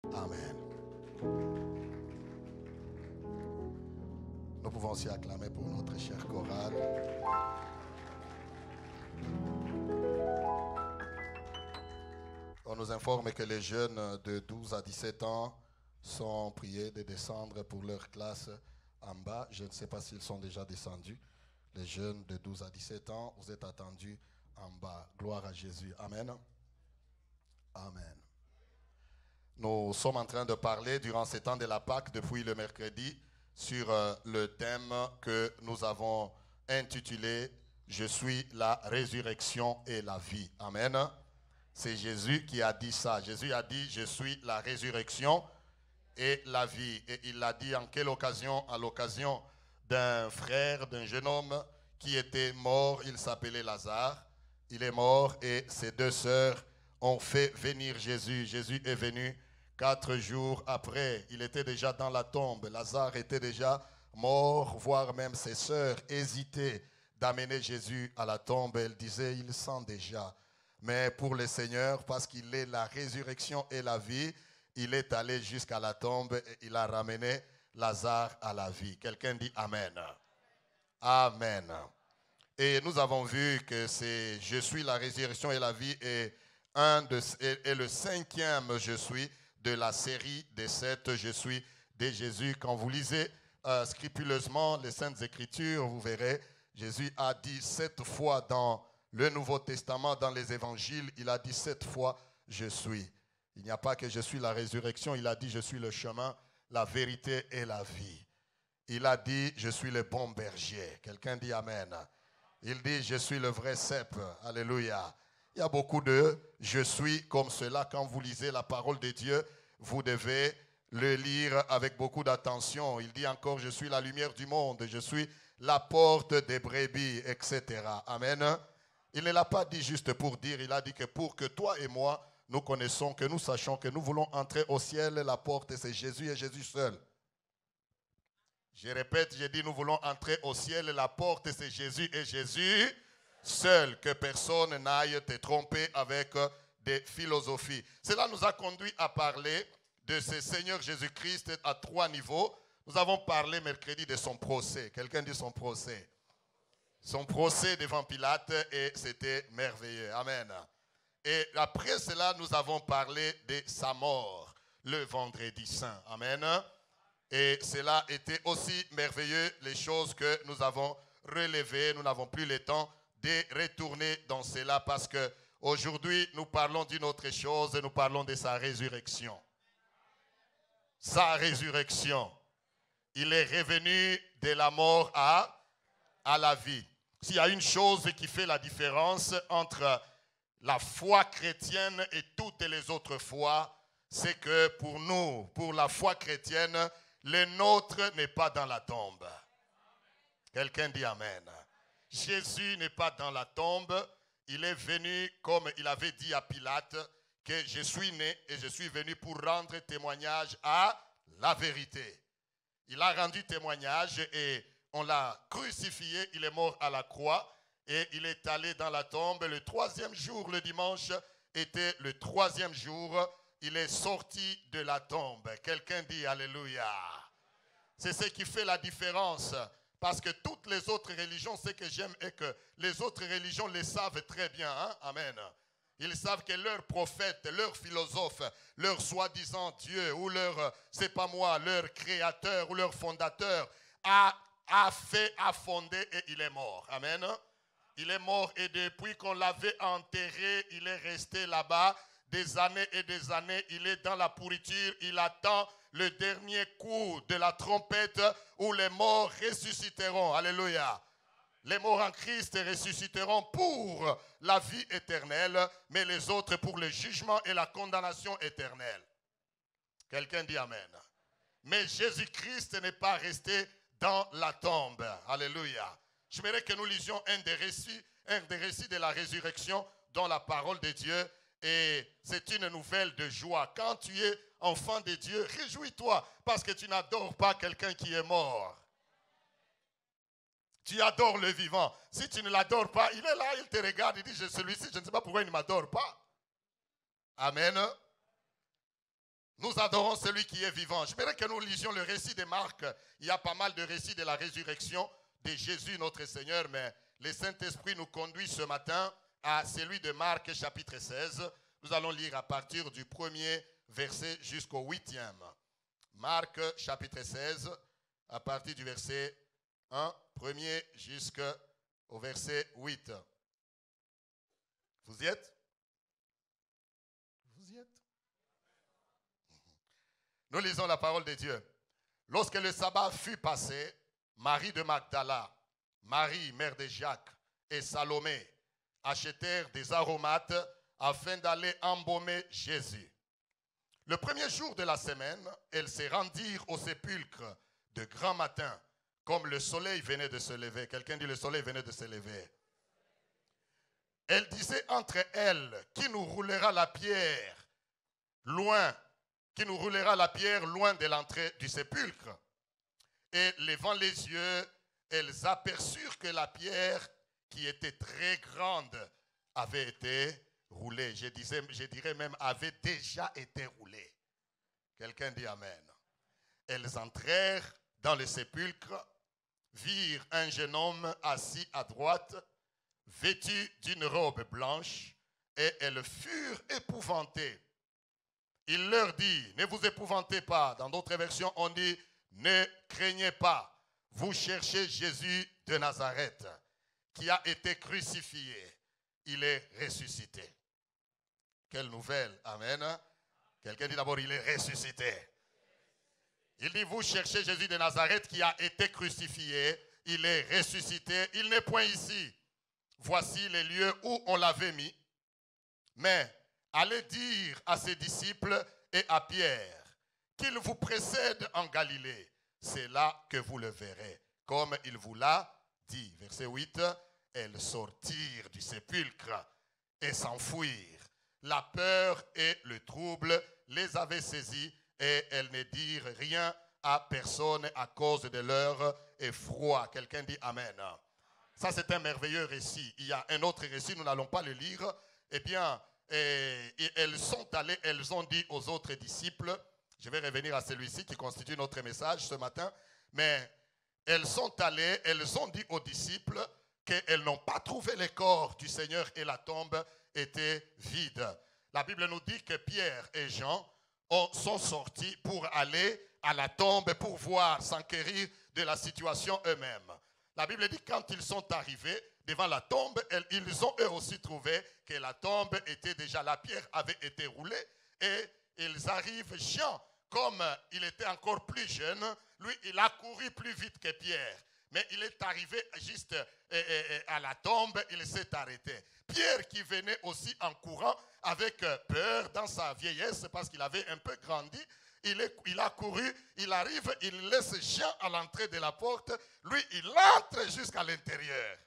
Amen. Nous pouvons aussi acclamer pour notre chère chorale. On nous informe que les jeunes de 12 à 17 ans sont priés de descendre pour leur classe en bas. Je ne sais pas s'ils sont déjà descendus. Les jeunes de 12 à 17 ans, vous êtes attendus en bas. Gloire à Jésus. Amen. Amen. Nous sommes en train de parler durant ces temps de la Pâque, depuis le mercredi, sur le thème que nous avons intitulé « Je suis la résurrection et la vie ». Amen. C'est Jésus qui a dit ça. Jésus a dit « Je suis la résurrection et la vie ». Et il l'a dit en quelle occasion? À l'occasion d'un frère, d'un jeune homme qui était mort. Il s'appelait Lazare. Il est mort et ses deux sœurs ont fait venir Jésus. Jésus est venu 4 jours après. Il était déjà dans la tombe. Lazare était déjà mort, voire même ses sœurs hésitaient d'amener Jésus à la tombe. Elles disaient, il sent déjà. Mais pour le Seigneur, parce qu'il est la résurrection et la vie, il est allé jusqu'à la tombe et il a ramené Lazare à la vie. Quelqu'un dit Amen. Amen. Et nous avons vu que c'est « Je suis la résurrection et la vie » et le 5e « Je suis » de la série des 7 « Je suis » de Jésus. Quand vous lisez scrupuleusement les Saintes Écritures, vous verrez, Jésus a dit 7 fois dans le Nouveau Testament, dans les Évangiles, il a dit 7 fois « Je suis ». Il n'y a pas que « Je suis la résurrection », il a dit « Je suis le chemin, la vérité et la vie ». Il a dit « Je suis le bon berger ». Quelqu'un dit « Amen ». Il dit « Je suis le vrai cep ». Alléluia. Il y a beaucoup de « Je suis » comme cela. Quand vous lisez la parole de Dieu, vous devez le lire avec beaucoup d'attention. Il dit encore « Je suis la lumière du monde », « Je suis la porte des brebis », etc. Amen. Il ne l'a pas dit juste pour dire, il a dit que pour que toi et moi, nous connaissons, que nous sachions que nous voulons entrer au ciel, la porte c'est Jésus et Jésus seul. Je répète, j'ai dit nous voulons entrer au ciel, la porte c'est Jésus et Jésus seul. Que personne n'aille te tromper avec des philosophies. Cela nous a conduit à parler de ce Seigneur Jésus-Christ à 3 niveaux. Nous avons parlé mercredi de son procès. Quelqu'un dit son procès. Son procès devant Pilate et c'était merveilleux. Amen. Et après cela, nous avons parlé de sa mort le vendredi saint. Amen. Et cela était aussi merveilleux, les choses que nous avons relevées. Nous n'avons plus le temps de retourner dans cela parce que aujourd'hui, nous parlons d'une autre chose et nous parlons de sa résurrection. Sa résurrection. Il est revenu de la mort à la vie. S'il y a une chose qui fait la différence entre la foi chrétienne et toutes les autres foi, c'est que pour nous, pour la foi chrétienne, le nôtre n'est pas dans la tombe. Quelqu'un dit Amen. Jésus n'est pas dans la tombe. Il est venu, comme il avait dit à Pilate, que je suis né et je suis venu pour rendre témoignage à la vérité. Il a rendu témoignage et on l'a crucifié. Il est mort à la croix et il est allé dans la tombe. Le 3e jour, le dimanche, était le 3e jour. Il est sorti de la tombe. Quelqu'un dit Alléluia. C'est ce qui fait la différence. Parce que toutes les autres religions, ce que j'aime est que les autres religions le savent très bien. Hein? Amen. Ils savent que leur prophète, leur philosophe, leur soi-disant Dieu, ou leur, c'est pas moi, leur créateur ou leur fondateur, a fondé et il est mort. Amen. Il est mort et depuis qu'on l'avait enterré, il est resté là-bas. Des années et des années, il est dans la pourriture, il attend le dernier coup de la trompette où les morts ressusciteront. Alléluia. Les morts en Christ ressusciteront pour la vie éternelle, mais les autres pour le jugement et la condamnation éternelle. Quelqu'un dit Amen. Mais Jésus-Christ n'est pas resté dans la tombe. Alléluia. J'aimerais que nous lisions un des récits de la résurrection dans la parole de Dieu. Et c'est une nouvelle de joie. Quand tu es enfant de Dieu, réjouis-toi parce que tu n'adores pas quelqu'un qui est mort. Tu adores le vivant. Si tu ne l'adores pas, il est là, il te regarde, il dit, celui-ci, je ne sais pas pourquoi il ne m'adore pas. Amen. Nous adorons celui qui est vivant. J'aimerais que nous lisions le récit de Marc. Il y a pas mal de récits de la résurrection de Jésus notre Seigneur, mais le Saint-Esprit nous conduit ce matin à celui de Marc chapitre 16. Nous allons lire à partir du premier verset jusqu'au 8e. Marc chapitre 16, à partir du verset 1, premier jusqu'au verset 8. Vous y êtes? Vous y êtes? Nous lisons la parole de Dieu. Lorsque le sabbat fut passé, Marie de Magdala, Marie, mère de Jacques, et Salomé achetèrent des aromates afin d'aller embaumer Jésus. Le premier jour de la semaine, elles se rendirent au sépulcre de grand matin, comme le soleil venait de se lever. Quelqu'un dit le soleil venait de se lever. Elles disaient entre elles, qui nous roulera la pierre loin de l'entrée du sépulcre. Et levant les yeux, elles aperçurent que la pierre, qui était très grande, avait été roulée. Je dirais même avait déjà été roulée. Quelqu'un dit amen. Elles entrèrent dans le sépulcre, virent un jeune homme assis à droite, vêtu d'une robe blanche, et elles furent épouvantées. Il leur dit, ne vous épouvantez pas. Dans d'autres versions, on dit, ne craignez pas. Vous cherchez Jésus de Nazareth, qui a été crucifié. Il est ressuscité. Quelle nouvelle, amen. Quelqu'un dit d'abord, il est ressuscité. Il dit, vous cherchez Jésus de Nazareth qui a été crucifié. Il est ressuscité. Il n'est point ici. Voici les lieux où on l'avait mis. Mais allez dire à ses disciples et à Pierre qu'il vous précède en Galilée. C'est là que vous le verrez. Comme il vous l'a dit. Verset 8. Elles sortirent du sépulcre et s'enfuirent. La peur et le trouble les avaient saisies et elles ne dirent rien à personne à cause de leur effroi. Quelqu'un dit amen. Ça, c'est un merveilleux récit. Il y a un autre récit, nous n'allons pas le lire. Eh bien, elles sont allées, elles ont dit aux autres disciples, je vais revenir à celui-ci qui constitue notre message ce matin, mais elles sont allées, elles ont dit aux disciples qu'elles n'ont pas trouvé le corps du Seigneur et la tombe était vide. La Bible nous dit que Pierre et Jean sont sortis pour aller à la tombe pour voir, s'enquérir de la situation eux-mêmes. La Bible dit que quand ils sont arrivés devant la tombe, ils ont eux aussi trouvé que la tombe était déjà, la pierre avait été roulée et ils arrivent, Jean, comme il était encore plus jeune, lui il a couru plus vite que Pierre. Mais il est arrivé juste à la tombe, il s'est arrêté. Pierre qui venait aussi en courant avec peur dans sa vieillesse parce qu'il avait un peu grandi. Il a couru, il arrive, il laisse Jean à l'entrée de la porte. Lui, il entre jusqu'à l'intérieur.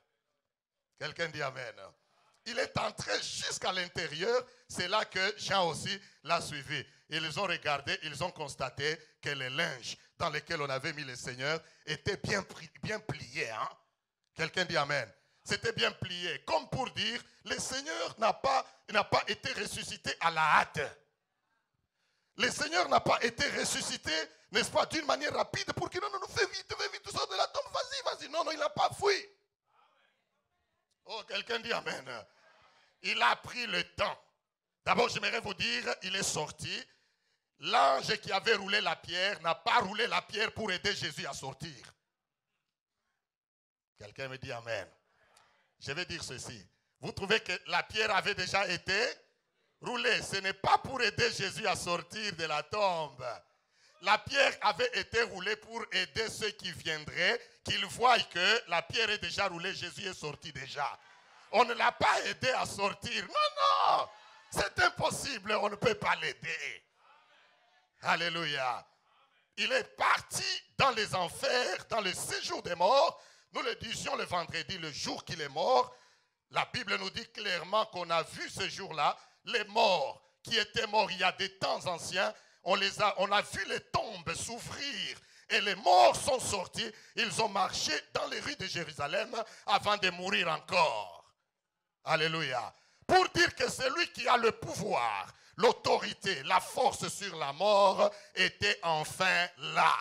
Quelqu'un dit amen. Il est entré jusqu'à l'intérieur. C'est là que Jean aussi l'a suivi. Ils ont regardé, ils ont constaté que les linges dans lesquels on avait mis le Seigneur étaient bien pliés. Hein? Quelqu'un dit amen. C'était bien plié. Comme pour dire, le Seigneur n'a pas été ressuscité à la hâte. Le Seigneur n'a pas été ressuscité, n'est-ce pas, d'une manière rapide pour qu'il non, fais vite, tout sort de la tombe, vas-y. Non, il n'a pas fui. Oh, quelqu'un dit amen. Il a pris le temps. D'abord, j'aimerais vous dire, il est sorti. L'ange qui avait roulé la pierre n'a pas roulé la pierre pour aider Jésus à sortir. Quelqu'un me dit amen. Je vais dire ceci. Vous trouvez que la pierre avait déjà été roulée? Ce n'est pas pour aider Jésus à sortir de la tombe. La pierre avait été roulée pour aider ceux qui viendraient, qu'ils voient que la pierre est déjà roulée, Jésus est sorti déjà. On ne l'a pas aidé à sortir. Non, c'est impossible, on ne peut pas l'aider. Alléluia. Il est parti dans les enfers, dans le séjour des morts. Nous le disions le vendredi, le jour qu'il est mort. La Bible nous dit clairement qu'on a vu ce jour-là, les morts qui étaient morts il y a des temps anciens, on a vu les tombes s'ouvrir et les morts sont sortis. Ils ont marché dans les rues de Jérusalem avant de mourir encore. Alléluia. Pour dire que c'est lui qui a le pouvoir l'autorité, la force sur la mort était enfin là.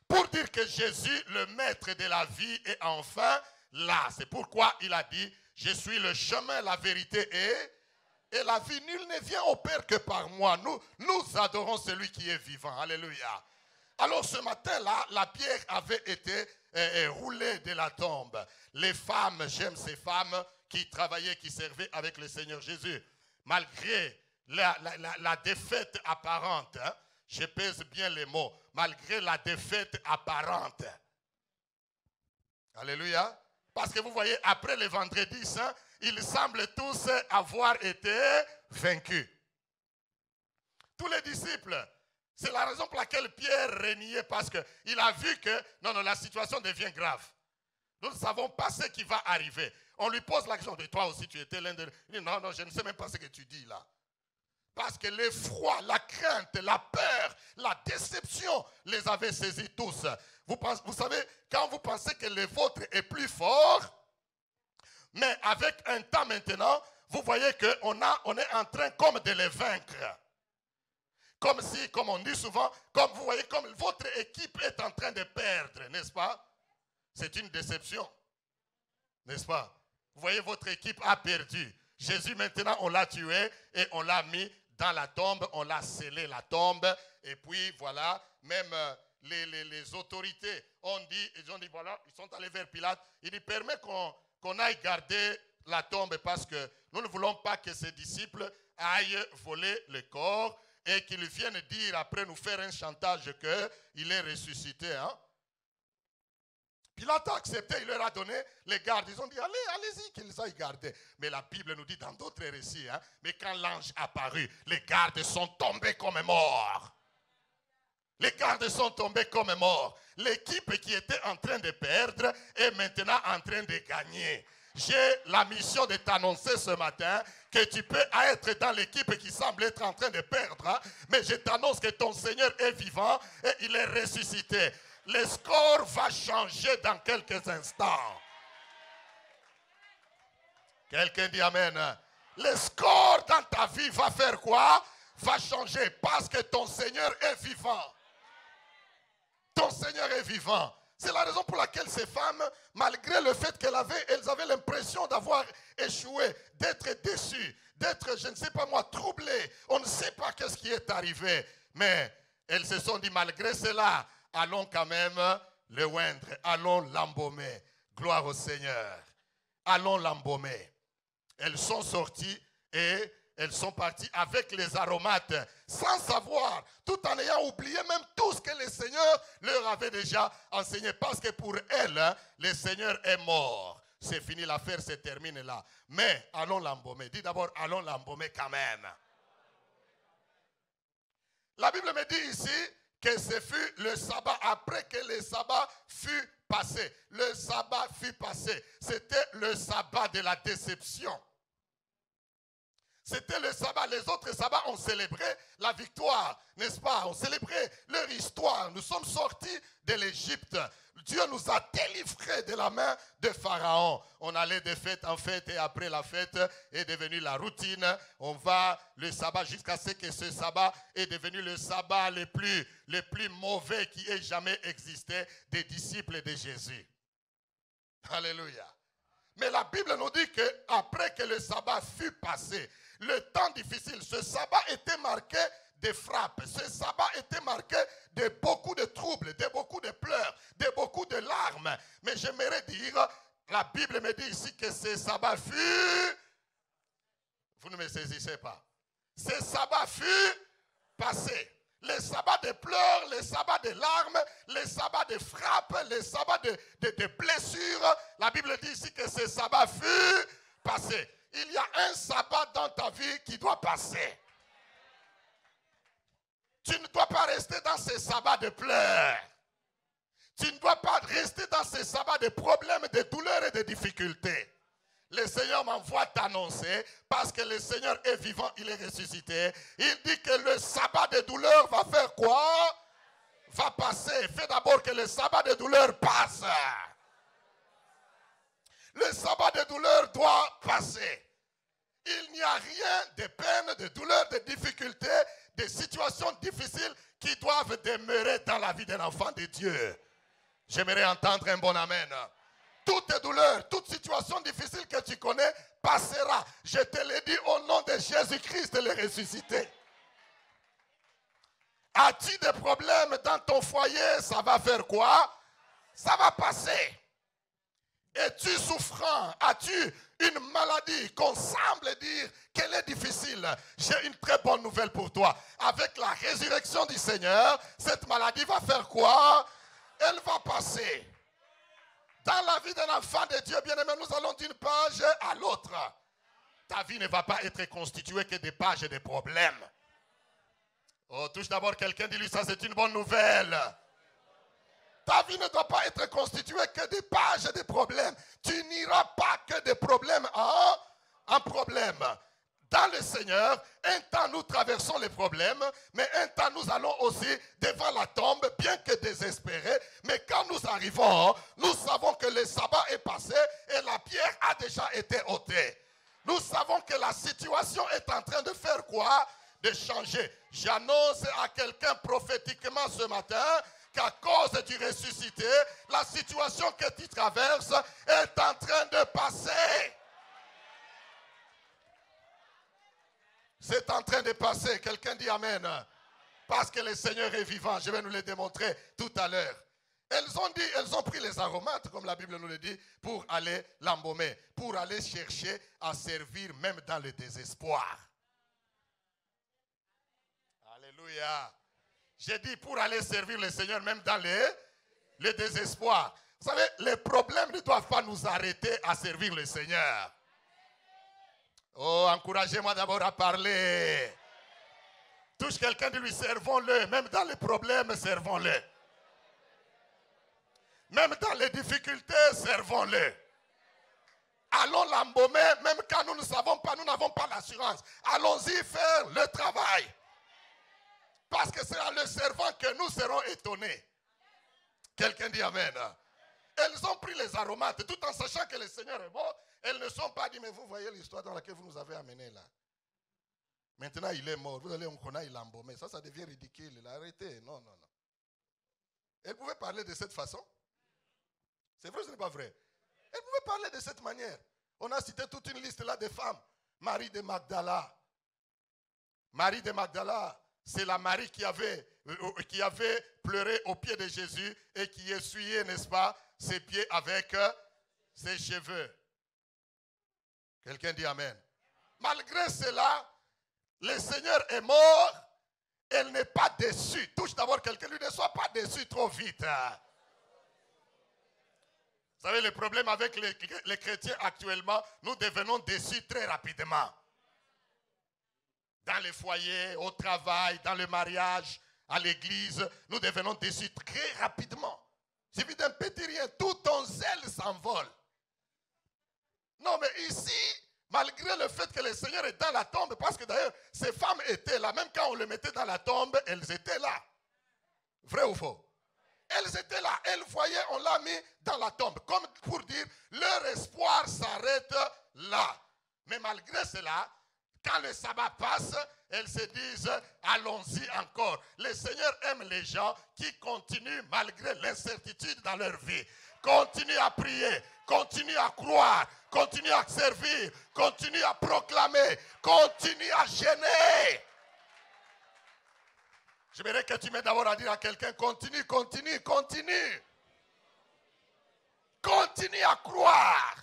Pour dire que Jésus, le maître de la vie, est enfin là. C'est pourquoi il a dit, je suis le chemin, la vérité et la vie. Nul ne vient au Père que par moi. Nous adorons celui qui est vivant. Alléluia. Alors ce matin-là, la pierre avait été roulée de la tombe. Les femmes, j'aime ces femmes qui travaillaient, qui servaient avec le Seigneur Jésus. Malgré la défaite apparente, hein, je pèse bien les mots, malgré la défaite apparente. Alléluia. Parce que vous voyez, après le vendredi saint, ils semblent tous avoir été vaincus. Tous les disciples. C'est la raison pour laquelle Pierre régnait, parce qu'il a vu que non, la situation devient grave. Nous ne savons pas ce qui va arriver. On lui pose la question, de toi aussi tu étais l'un de... Il dit, non, je ne sais même pas ce que tu dis là. Parce que l'effroi, la crainte, la peur, la déception les avaient saisis tous. Vous savez, quand vous pensez que le vôtre est plus fort, mais avec un temps maintenant, vous voyez qu'on est en train comme de les vaincre. Comme si, comme on dit souvent, comme vous voyez, comme votre équipe est en train de perdre, n'est-ce pas? C'est une déception, n'est-ce pas? Vous voyez, votre équipe a perdu. Jésus, maintenant, on l'a tué et on l'a mis dans la tombe, on l'a scellé la tombe. Et puis, voilà, même les autorités ils ont dit, voilà, ils sont allés vers Pilate. Il dit, permet qu'on aille garder la tombe parce que nous ne voulons pas que ses disciples aillent voler le corps et qu'ils viennent dire après nous faire un chantage qu'il est ressuscité. Hein? Pilate a accepté, il leur a donné les gardes. Ils ont dit, allez-y qu'ils aillent garder. Mais la Bible nous dit dans d'autres récits, hein, mais quand l'ange apparut, les gardes sont tombés comme morts. Les gardes sont tombés comme morts. L'équipe qui était en train de perdre est maintenant en train de gagner. J'ai la mission de t'annoncer ce matin que tu peux être dans l'équipe qui semble être en train de perdre, hein, mais je t'annonce que ton Seigneur est vivant et il est ressuscité. Le score va changer dans quelques instants. Quelqu'un dit amen. Le score dans ta vie va faire quoi? Va changer parce que ton Seigneur est vivant. Ton Seigneur est vivant. C'est la raison pour laquelle ces femmes, malgré le fait qu'elles avaient l'impression d'avoir échoué, d'être déçues, d'être, je ne sais pas moi, troublées. On ne sait pas qu'est-ce qui est arrivé. Mais elles se sont dit, malgré cela, allons quand même le oindre. Allons l'embaumer. Gloire au Seigneur. Allons l'embaumer. Elles sont sorties et elles sont parties avec les aromates, sans savoir, tout en ayant oublié même tout ce que le Seigneur leur avait déjà enseigné. Parce que pour elles, le Seigneur est mort. C'est fini, l'affaire se termine là. Mais allons l'embaumer. Dis d'abord, allons l'embaumer quand même. La Bible me dit ici que ce fut le sabbat, après que le sabbat fut passé. Le sabbat fut passé. C'était le sabbat de la déception. C'était le sabbat. Les autres sabbats ont célébré la victoire, n'est-ce pas? On célébrait leur histoire. Nous sommes sortis de l'Égypte. Dieu nous a délivrés de la main de Pharaon. On allait de fête en fête et après la fête est devenue la routine. On va le sabbat jusqu'à ce que ce sabbat est devenu le sabbat le plus mauvais qui ait jamais existé des disciples de Jésus. Alléluia. Mais la Bible nous dit qu'après que le sabbat fut passé, le temps difficile, ce sabbat était marqué de frappes. Ce sabbat était marqué de beaucoup de troubles, de beaucoup de pleurs, de beaucoup de larmes. Mais j'aimerais dire, la Bible me dit ici que ce sabbat fut... Vous ne me saisissez pas. Ce sabbat fut passé. Les sabbats de pleurs, les sabbats de larmes, les sabbats de frappes, les sabbats de blessures. La Bible dit ici que ce sabbat fut passé. Il y a un sabbat dans ta vie qui doit passer. Tu ne dois pas rester dans ces sabbats de pleurs. Tu ne dois pas rester dans ces sabbats de problèmes, de douleurs et de difficultés. Le Seigneur m'envoie t'annoncer, parce que le Seigneur est vivant, il est ressuscité. Il dit que le sabbat de douleur va faire quoi? Va passer. Fais d'abord que le sabbat de douleur passe. Le sabbat de douleur doit passer. Il n'y a rien de peine, de douleur, de difficultés, de situations difficiles qui doivent demeurer dans la vie d'un enfant de Dieu. J'aimerais entendre un bon amen. Toute douleur, toute situation difficile que tu connais passera. Je te l'ai dit au nom de Jésus-Christ le ressuscité. As-tu des problèmes dans ton foyer? Ça va faire quoi? Ça va passer. Es-tu souffrant? As-tu une maladie qu'on semble dire qu'elle est difficile? J'ai une très bonne nouvelle pour toi. Avec la résurrection du Seigneur, cette maladie va faire quoi? Elle va passer. Dans la vie d'un enfant de Dieu, bien-aimé, nous allons d'une page à l'autre. Ta vie ne va pas être constituée que des pages et des problèmes. Oh, touche d'abord quelqu'un, dis-lui, ça c'est une bonne nouvelle. Ta vie ne doit pas être constituée que des pages et des problèmes. Tu n'iras pas que des problèmes en problème. Dans le Seigneur, un temps nous traversons les problèmes, mais un temps nous allons aussi devant la tombe, bien que désespérés. Mais quand nous arrivons, nous savons que le sabbat est passé et la pierre a déjà été ôtée. Nous savons que la situation est en train de faire quoi? De changer. J'annonce à quelqu'un prophétiquement ce matin qu'à cause du ressuscité, la situation que tu traverses est en train de passer. C'est en train de passer. Quelqu'un dit Amen. Parce que le Seigneur est vivant. Je vais nous le démontrer tout à l'heure. Elles ont pris les aromates, comme la Bible nous le dit, pour aller l'embaumer, pour aller chercher à servir même dans le désespoir. Alléluia. J'ai dit pour aller servir le Seigneur même dans le désespoir. Vous savez, les problèmes ne doivent pas nous arrêter à servir le Seigneur. Oh, encouragez-moi d'abord à parler. Touche quelqu'un, de lui servons-le. Même dans les problèmes, servons-le. Même dans les difficultés, servons-le. Allons l'embaumer, même quand nous ne savons pas, nous n'avons pas l'assurance. Allons-y faire le travail. Parce que c'est en le servant que nous serons étonnés. Quelqu'un dit Amen. Elles ont pris les aromates, tout en sachant que le Seigneur est bon. Elles ne sont pas dit, mais vous voyez l'histoire dans laquelle vous nous avez amenés là. Maintenant, il est mort. Vous allez on connaît, il l'a embaumé. Ça devient ridicule. Il a arrêté. Non. Elles pouvaient parler de cette façon. C'est vrai ou ce n'est pas vrai? Elles pouvaient parler de cette manière. On a cité toute une liste là de femmes. Marie de Magdala. Marie de Magdala, c'est la Marie qui avait pleuré aux pieds de Jésus et qui essuyait, n'est-ce pas, ses pieds avec ses cheveux. Quelqu'un dit Amen. Malgré cela, le Seigneur est mort. Elle n'est pas déçue. Touche d'abord quelqu'un, lui, ne sois pas déçu trop vite. Vous savez, le problème avec les chrétiens actuellement, nous devenons déçus très rapidement. Dans les foyers, au travail, dans le mariage, à l'église, nous devenons déçus très rapidement. Il suffit d'un petit rien, tout ton zèle s'envole. Non, mais ici, malgré le fait que le Seigneur est dans la tombe, parce que d'ailleurs, ces femmes étaient là, même quand on les mettait dans la tombe, elles étaient là. Vrai ou faux? Elles étaient là, elles voyaient, on l'a mis dans la tombe, comme pour dire, leur espoir s'arrête là. Mais malgré cela, quand le sabbat passe, elles se disent, allons-y encore. Le Seigneur aime les gens qui continuent malgré l'incertitude dans leur vie. Continue à prier, continue à croire, continue à servir, continue à proclamer, continue à gêner. J'aimerais que tu m'aides d'abord à dire à quelqu'un, continue, continue, continue. Continue à croire.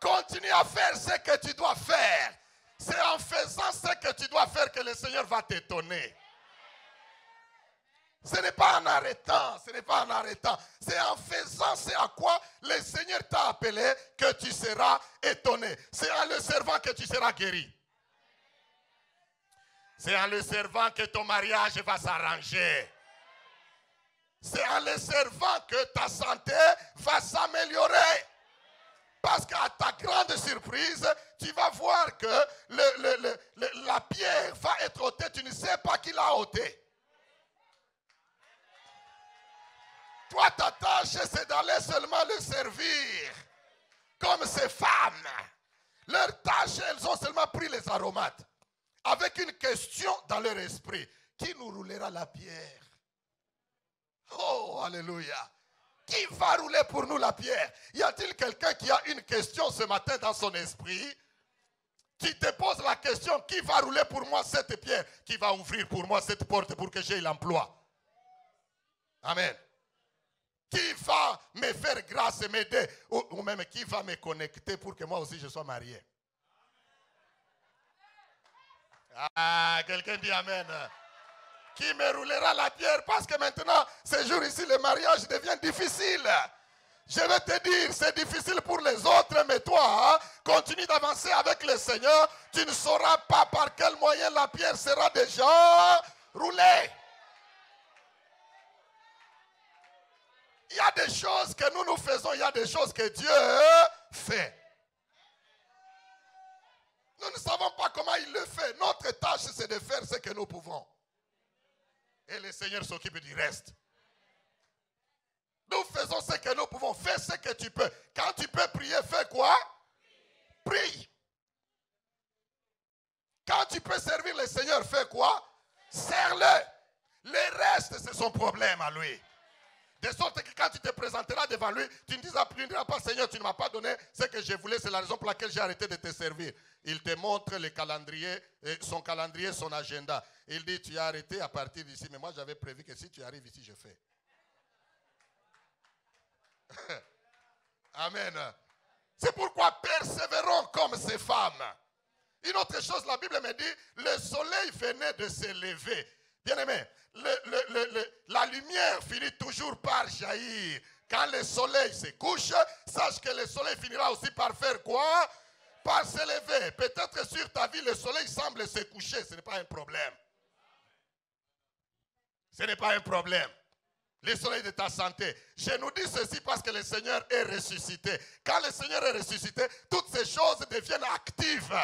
Continue à faire ce que tu dois faire. C'est en faisant ce que tu dois faire que le Seigneur va t'étonner. Ce n'est pas en arrêtant, ce n'est pas en arrêtant. C'est en faisant ce à quoi le Seigneur t'a appelé que tu seras étonné. C'est en le servant que tu seras guéri. C'est en le servant que ton mariage va s'arranger. C'est en le servant que ta santé va s'améliorer. Parce qu'à ta grande surprise, tu vas voir que la pierre va être ôtée. Tu ne sais pas qui l'a ôtée. Toi, ta tâche, c'est d'aller seulement le servir. Comme ces femmes. Leur tâche, elles ont seulement pris les aromates. Avec une question dans leur esprit. Qui nous roulera la pierre? Oh, alléluia. Qui va rouler pour nous la pierre? Y a-t-il quelqu'un qui a une question ce matin dans son esprit? Qui te pose la question, qui va rouler pour moi cette pierre? Qui va ouvrir pour moi cette porte pour que j'aie l'emploi? Amen. Qui va me faire grâce et m'aider? Ou même qui va me connecter pour que moi aussi je sois marié? Ah, quelqu'un dit amen. Qui me roulera la pierre? Parce que maintenant, ces jours ici, le mariage devient difficile. Je vais te dire, c'est difficile pour les autres, mais toi, continue d'avancer avec le Seigneur. Tu ne sauras pas par quel moyen la pierre sera déjà roulée. Il y a des choses que nous faisons, il y a des choses que Dieu fait. Nous ne savons pas comment il le fait. Notre tâche, c'est de faire ce que nous pouvons. Et le Seigneur s'occupe du reste. Nous faisons ce que nous pouvons. Fais ce que tu peux. Quand tu peux prier, fais quoi? Prie. Quand tu peux servir le Seigneur, fais quoi? Sers-le. Le reste, c'est son problème à lui. De sorte que quand tu te présenteras devant lui, tu ne diras pas, Seigneur, tu ne m'as pas donné ce que je voulais, c'est la raison pour laquelle j'ai arrêté de te servir. Il te montre le calendrier, son agenda. Il dit, tu as arrêté à partir d'ici, mais moi j'avais prévu que si tu arrives ici, je fais. Amen. C'est pourquoi persévérons comme ces femmes. Une autre chose, la Bible me dit, le soleil venait de se lever. Bien-aimé, la lumière finit toujours par jaillir. Quand le soleil se couche, sache que le soleil finira aussi par faire quoi? Par se lever. Peut-être sur ta vie, le soleil semble se coucher. Ce n'est pas un problème. Ce n'est pas un problème. Le soleil de ta santé. Je nous dis ceci parce que le Seigneur est ressuscité. Quand le Seigneur est ressuscité, toutes ces choses deviennent actives.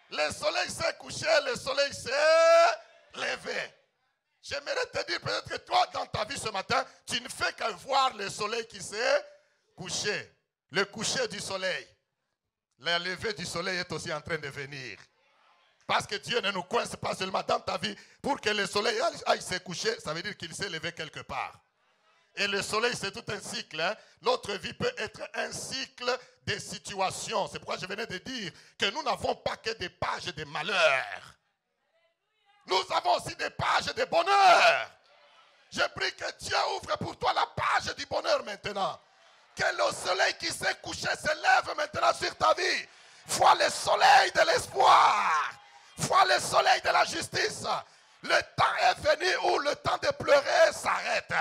Le soleil s'est couché, le soleil s'est levé. J'aimerais te dire peut-être que toi, dans ta vie ce matin, tu ne fais qu'à voir le soleil qui s'est couché. Le coucher du soleil. La levée du soleil est aussi en train de venir. Parce que Dieu ne nous coince pas seulement dans ta vie. Pour que le soleil aille se coucher, ça veut dire qu'il s'est levé quelque part. Et le soleil, c'est tout un cycle. Hein? Notre vie peut être un cycle de situations. C'est pourquoi je venais de dire que nous n'avons pas que des pages de malheur. Nous avons aussi des pages de bonheur. Je prie que Dieu ouvre pour toi la page du bonheur maintenant. Que le soleil qui s'est couché se lève maintenant sur ta vie. Vois le soleil de l'espoir. Vois le soleil de la justice. Le temps est venu où le temps de pleurer s'arrête.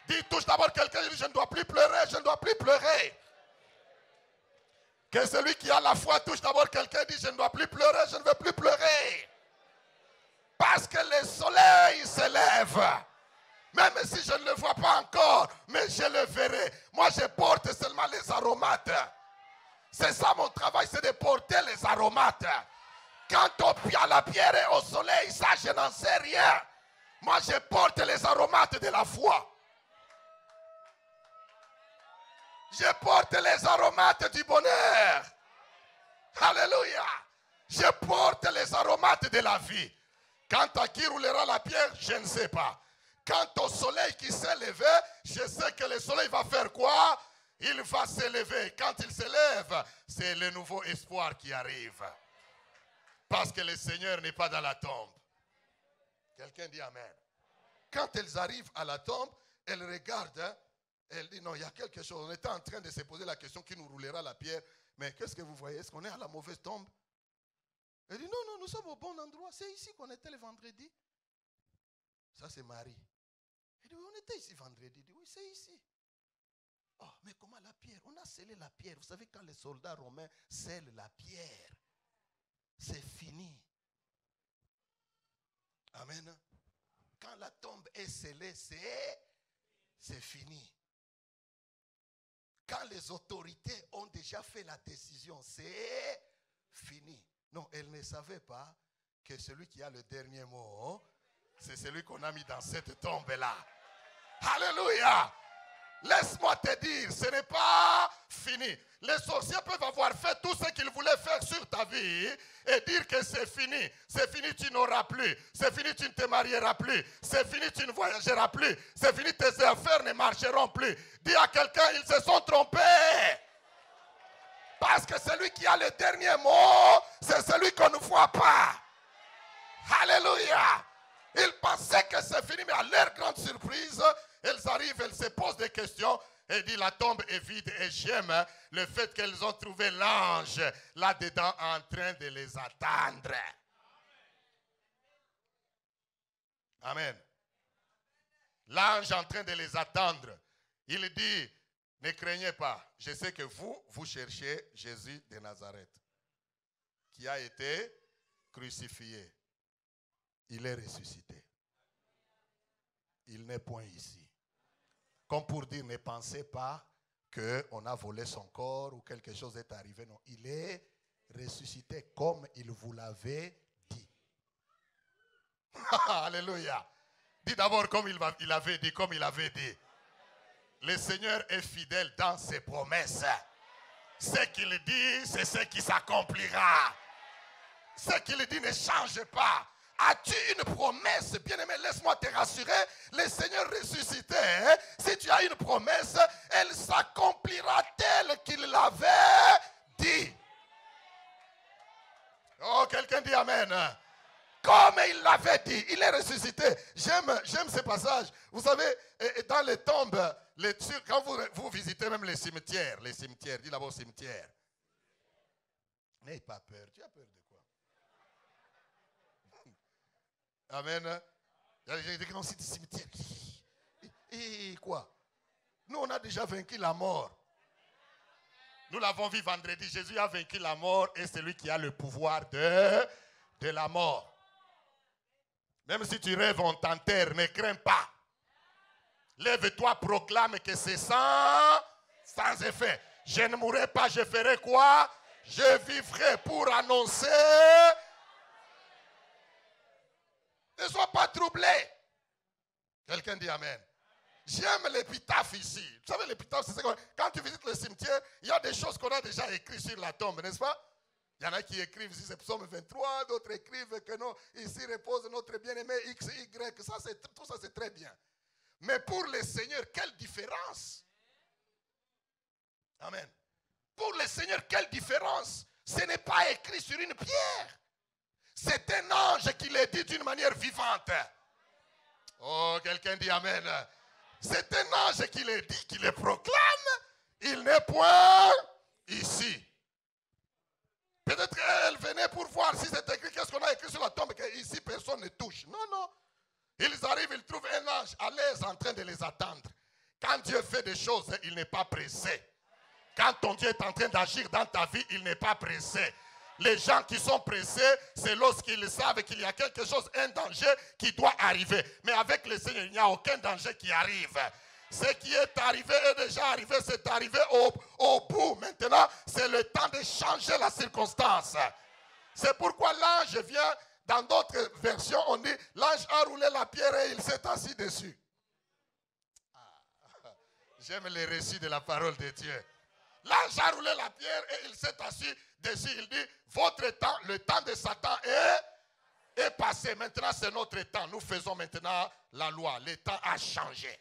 Dis, touche d'abord quelqu'un, dit, je ne dois plus pleurer, je ne dois plus pleurer. Que celui qui a la foi touche d'abord quelqu'un, dit, je ne dois plus pleurer, je ne veux plus pleurer. Parce que le soleil se lève. Même si je ne le vois pas encore, mais je le verrai. Moi, je porte seulement les aromates. C'est ça mon travail, c'est de porter les aromates. Quant à la pierre et au soleil, ça, je n'en sais rien. Moi, je porte les aromates de la foi. Je porte les aromates du bonheur. Alléluia. Je porte les aromates de la vie. Quant à qui roulera la pierre, je ne sais pas. Quant au soleil qui s'est levé, je sais que le soleil va faire quoi? Il va se lever. Quand il se lève, c'est le nouveau espoir qui arrive. Parce que le Seigneur n'est pas dans la tombe. Quelqu'un dit amen. Quand elles arrivent à la tombe, elles regardent. Hein, elles disent non, il y a quelque chose. On était en train de se poser la question qui nous roulera la pierre. Mais qu'est-ce que vous voyez? Est-ce qu'on est à la mauvaise tombe? Elle dit non, nous sommes au bon endroit. C'est ici qu'on était le vendredi. Ça, c'est Marie. Elle dit oui, on était ici vendredi. Elle dit oui, c'est ici. Oh, mais comment la pierre? On a scellé la pierre. Vous savez, quand les soldats romains scellent la pierre, c'est fini. Amen. Quand la tombe est scellée, c'est fini. Quand les autorités ont déjà fait la décision, c'est fini. Non, elles ne savaient pas que celui qui a le dernier mot, c'est celui qu'on a mis dans cette tombe-là. Alléluia. Laisse-moi te dire, ce n'est pas fini. Les sorciers peuvent avoir fait tout ce qu'ils voulaient faire sur ta vie et dire que c'est fini. C'est fini, tu n'auras plus. C'est fini, tu ne te marieras plus. C'est fini, tu ne voyageras plus. C'est fini, tes affaires ne marcheront plus. Dis à quelqu'un, ils se sont trompés. Parce que celui qui a le dernier mot, c'est celui qu'on ne voit pas. Alléluia. Ils pensaient que c'est fini, mais à leur grande surprise, elles arrivent, elles se posent des questions. Et dit la tombe est vide et j'aime le fait qu'elles ont trouvé l'ange là-dedans en train de les attendre. Amen. L'ange en train de les attendre. Il dit, ne craignez pas. Je sais que vous cherchez Jésus de Nazareth qui a été crucifié. Il est ressuscité. Il n'est point ici. Comme pour dire, ne pensez pas qu'on a volé son corps ou quelque chose est arrivé. Non, il est ressuscité comme il vous l'avait dit. Alléluia. Dis d'abord comme il avait dit, comme il avait dit. Le Seigneur est fidèle dans ses promesses. Ce qu'il dit, c'est ce qui s'accomplira. Ce qu'il dit ne change pas. As-tu une promesse, bien-aimé? Laisse-moi te rassurer. Le Seigneur ressuscité, hein? Si tu as une promesse, elle s'accomplira telle qu'il l'avait dit. Oh, quelqu'un dit Amen. Comme il l'avait dit, il est ressuscité. J'aime ce passage. Vous savez, dans les tombes, quand vous visitez même les cimetières, dis d'abord cimetière. N'aie pas peur. Tu as peur de quoi? Amen. Il y a des gens qui ont dit cimetière. Et quoi? Nous, on a déjà vaincu la mort. Nous l'avons vu vendredi. Jésus a vaincu la mort et c'est lui qui a le pouvoir de la mort. Même si tu rêves, on t'enterre, ne crains pas. Lève-toi, proclame que c'est sans effet. Je ne mourrai pas, je ferai quoi? Je vivrai pour annoncer. Ne sois pas troublé. Quelqu'un dit Amen. J'aime l'épitaphe ici. Vous savez, l'épitaphe, c'est quoi? Quand tu visites le cimetière, il y a des choses qu'on a déjà écrites sur la tombe, n'est-ce pas? Il y en a qui écrivent ici, c'est Psaume 23, d'autres écrivent que non, ici repose notre bien-aimé X, Y. Tout ça, c'est très bien. Mais pour le Seigneur, quelle différence? Amen. Pour le Seigneur, quelle différence? Ce n'est pas écrit sur une pierre. C'est un ange qui le dit d'une manière vivante. Oh, quelqu'un dit Amen. C'est un ange qui le dit, qui le proclame. Il n'est point ici. Peut-être qu'elle venait pour voir si c'est écrit, qu'est-ce qu'on a écrit sur la tombe, qu'ici personne ne touche. Non, non. Ils arrivent, ils trouvent un ange à l'aise en train de les attendre. Quand Dieu fait des choses, il n'est pas pressé. Quand ton Dieu est en train d'agir dans ta vie, il n'est pas pressé. Les gens qui sont pressés, c'est lorsqu'ils savent qu'il y a quelque chose, un danger qui doit arriver. Mais avec le Seigneur, il n'y a aucun danger qui arrive. Ce qui est arrivé est déjà arrivé, c'est arrivé au bout. Maintenant, c'est le temps de changer la circonstance. C'est pourquoi l'ange vient, dans d'autres versions, on dit, l'ange a roulé la pierre et il s'est assis dessus. J'aime les récits de la parole de Dieu. L'ange a roulé la pierre et il s'est assis dessus. Il dit, votre temps, le temps de Satan est passé. Maintenant, c'est notre temps. Nous faisons maintenant la loi. Le temps a changé.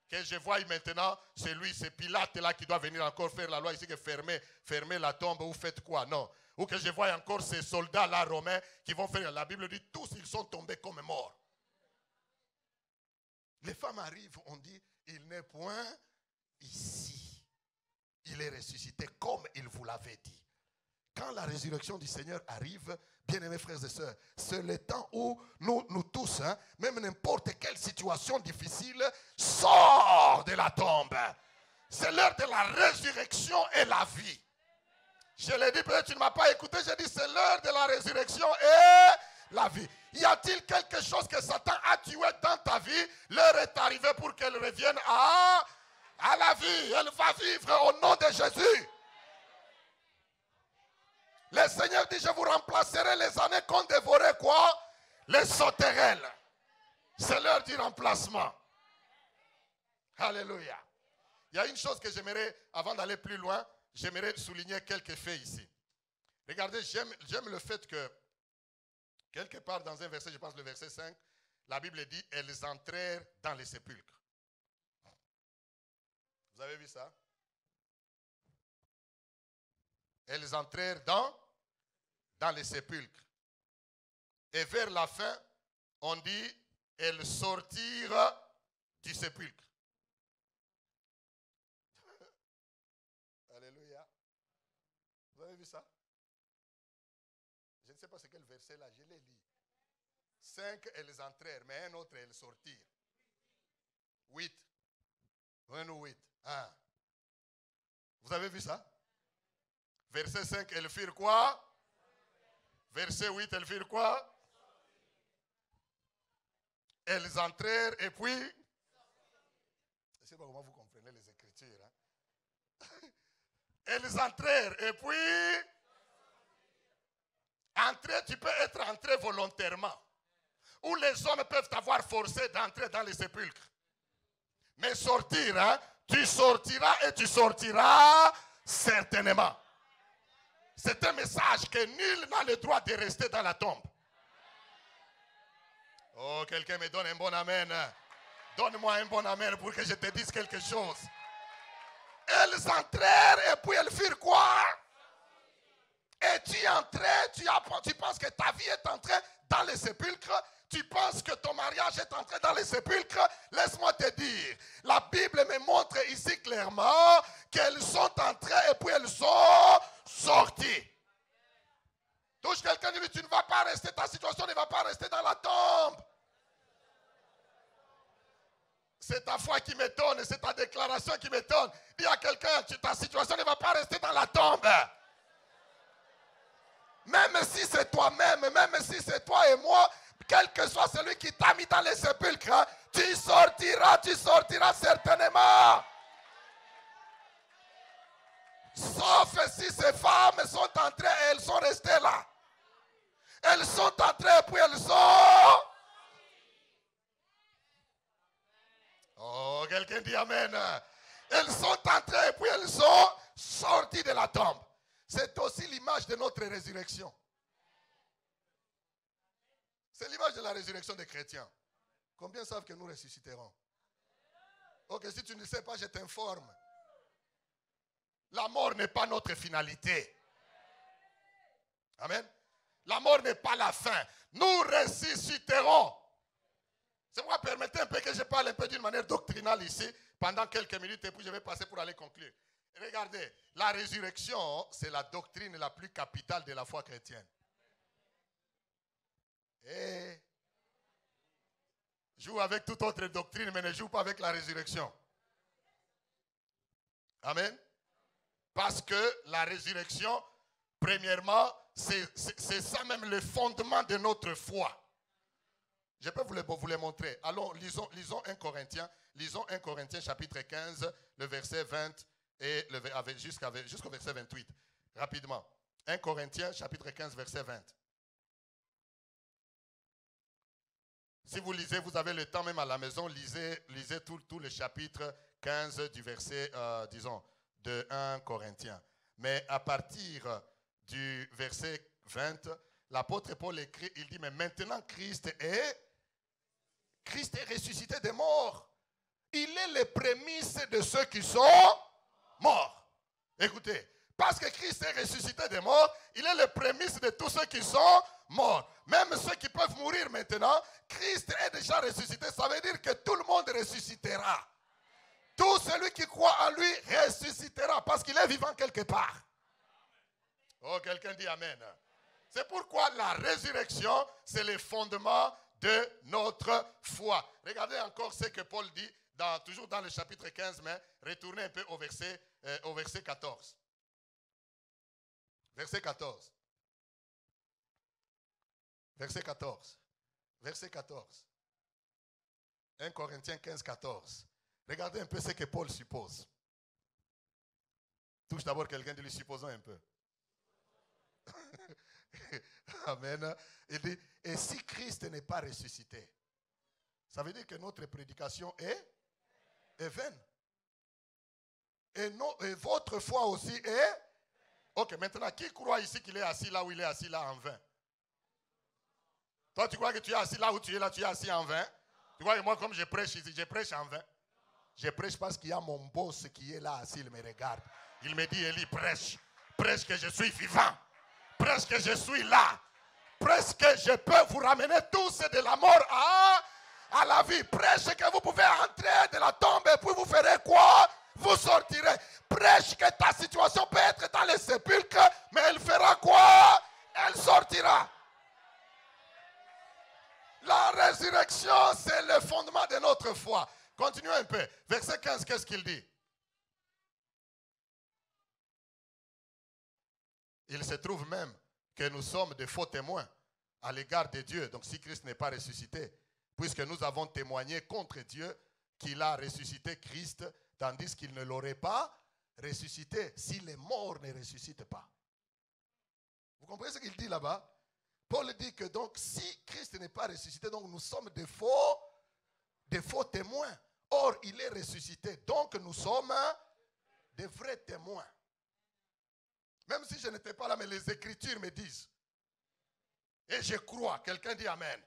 Que je vois maintenant, c'est lui, c'est Pilate là qui doit venir encore faire la loi ici, que fermer la tombe ou faites quoi? Non. Ou que je vois encore ces soldats là romains qui vont faire, la Bible dit, tous ils sont tombés comme morts. Les femmes arrivent, on dit, il n'est point ici. Il est ressuscité comme il vous l'avait dit. Quand la résurrection du Seigneur arrive, bien-aimés frères et sœurs, c'est le temps où nous tous, même n'importe quelle situation difficile, sort de la tombe. C'est l'heure de la résurrection et la vie. Je l'ai dit, peut-être tu ne m'as pas écouté, j'ai dit c'est l'heure de la résurrection et la vie. Y a-t-il quelque chose que Satan a tué dans ta vie? L'heure est arrivée pour qu'elle revienne à la vie. Elle va vivre au nom de Jésus. Le Seigneur dit, je vous remplacerai les années qu'on dévorait quoi? Les sauterelles. C'est l'heure du remplacement. Alléluia. Il y a une chose que j'aimerais, avant d'aller plus loin, j'aimerais souligner quelques faits ici. Regardez, j'aime le fait que, quelque part dans un verset, je pense le verset 5, la Bible dit, elles entrèrent dans les sépulcres. Vous avez vu ça? Elles entrèrent dans les sépulcres. Et vers la fin, on dit, elles sortirent du sépulcre. Alléluia. Vous avez vu ça? Je ne sais pas c'est quel verset là, je l'ai lu. 5, elles entrèrent, mais un autre, elles sortirent. 8. 1 ou 8. 1. Vous avez vu ça? Verset 5, elles firent quoi? Verset 8, elles firent quoi? Elles entrèrent et puis... Je ne sais pas comment vous comprenez les Écritures. Hein? Elles entrèrent et puis... Entrer, tu peux être entré volontairement. Ou les hommes peuvent t'avoir forcé d'entrer dans les sépulcres. Mais sortir, hein, tu sortiras et tu sortiras certainement. C'est un message que nul n'a le droit de rester dans la tombe. Oh, quelqu'un me donne un bon amen. Donne-moi un bon amen pour que je te dise quelque chose. Elles entrèrent et puis elles firent quoi? Et tu es entré, tu penses que ta vie est entrée dans les sépulcres. Tu penses que ton mariage est entré dans les sépulcres. Laisse-moi te dire, la Bible me montre ici clairement qu'elles sont entrées et puis elles sont sorties. Touche quelqu'un et dit, tu ne vas pas rester, ta situation ne va pas rester dans la tombe. C'est ta foi qui m'étonne, c'est ta déclaration qui m'étonne. Dis à quelqu'un, ta situation ne va pas rester dans la tombe. Même si c'est toi-même, même si c'est toi et moi, quel que soit celui qui t'a mis dans les sépulcres, hein, tu sortiras certainement. Sauf si ces femmes sont entrées et elles sont restées là. Elles sont entrées et puis elles sont... Oh, quelqu'un dit amen. Elles sont entrées et puis elles sont sorties de la tombe. C'est aussi l'image de notre résurrection. C'est l'image de la résurrection des chrétiens. Combien savent que nous ressusciterons? Ok, si tu ne sais pas, je t'informe. La mort n'est pas notre finalité. Amen. La mort n'est pas la fin. Nous ressusciterons. C'est pourquoi permettez un peu que je parle un peu d'une manière doctrinale ici, pendant quelques minutes, et puis je vais passer pour aller conclure. Regardez, la résurrection, c'est la doctrine la plus capitale de la foi chrétienne. Et joue avec toute autre doctrine, mais ne joue pas avec la résurrection. Amen. Parce que la résurrection, premièrement, c'est ça même le fondement de notre foi. Je peux vous les montrer. Allons, lisons 1 Corinthiens. Lisons 1 Corinthiens chapitre 15, le verset 20 et jusqu'au verset 28. Rapidement. 1 Corinthiens chapitre 15, verset 20. Si vous lisez, vous avez le temps même à la maison, lisez tout le chapitre 15 du verset, de 1 Corinthiens. Mais à partir du verset 20, l'apôtre Paul écrit, il dit, mais maintenant Christ est ressuscité des morts. Il est les prémices de ceux qui sont morts. Écoutez, parce que Christ est ressuscité des morts, il est les prémices de tous ceux qui sont morts. Même ceux qui peuvent mourir maintenant, Christ est déjà ressuscité. Ça veut dire que tout le monde ressuscitera. Tout celui qui croit en lui ressuscitera parce qu'il est vivant quelque part. Oh, quelqu'un dit amen. C'est pourquoi la résurrection, c'est le fondement de notre foi. Regardez encore ce que Paul dit, toujours dans le chapitre 15, mais retournez un peu au verset 14. Verset 14. Verset 14. Verset 14. 1 Corinthiens 15, 14. Regardez un peu ce que Paul suppose. Touche d'abord quelqu'un, dit lui supposons un peu. Amen. Il dit, et si Christ n'est pas ressuscité, ça veut dire que notre prédication est... est vaine. Et votre foi aussi est... Ok, maintenant, qui croit ici qu'il est assis là où il est assis là en vain? Toi, tu crois que tu es assis là où tu es là, tu es assis en vain? Tu crois que moi, comme je prêche ici, je prêche en vain? Je prêche parce qu'il y a mon boss qui est là assis, il me regarde. Il me dit, Élie, prêche. Prêche que je suis vivant. Prêche que je suis là. Prêche que je peux vous ramener tous de la mort à la vie. Prêche que vous pouvez entrer de la tombe et puis vous ferez quoi? Vous sortirez. Prêche que ta situation peut être dans les sépulcres, mais elle fera quoi? Elle sortira. La résurrection, c'est le fondement de notre foi. Continuez un peu. Verset 15, qu'est-ce qu'il dit? Il se trouve même que nous sommes de faux témoins à l'égard de Dieu. Donc si Christ n'est pas ressuscité, puisque nous avons témoigné contre Dieu qu'il a ressuscité Christ, tandis qu'il ne l'aurait pas ressuscité si les morts ne ressuscitent pas. Vous comprenez ce qu'il dit là-bas? Paul dit que donc si Christ n'est pas ressuscité, donc nous sommes des faux témoins. Or, il est ressuscité. Donc nous sommes des vrais témoins. Même si je n'étais pas là, mais les Écritures me disent. Et je crois. Quelqu'un dit Amen.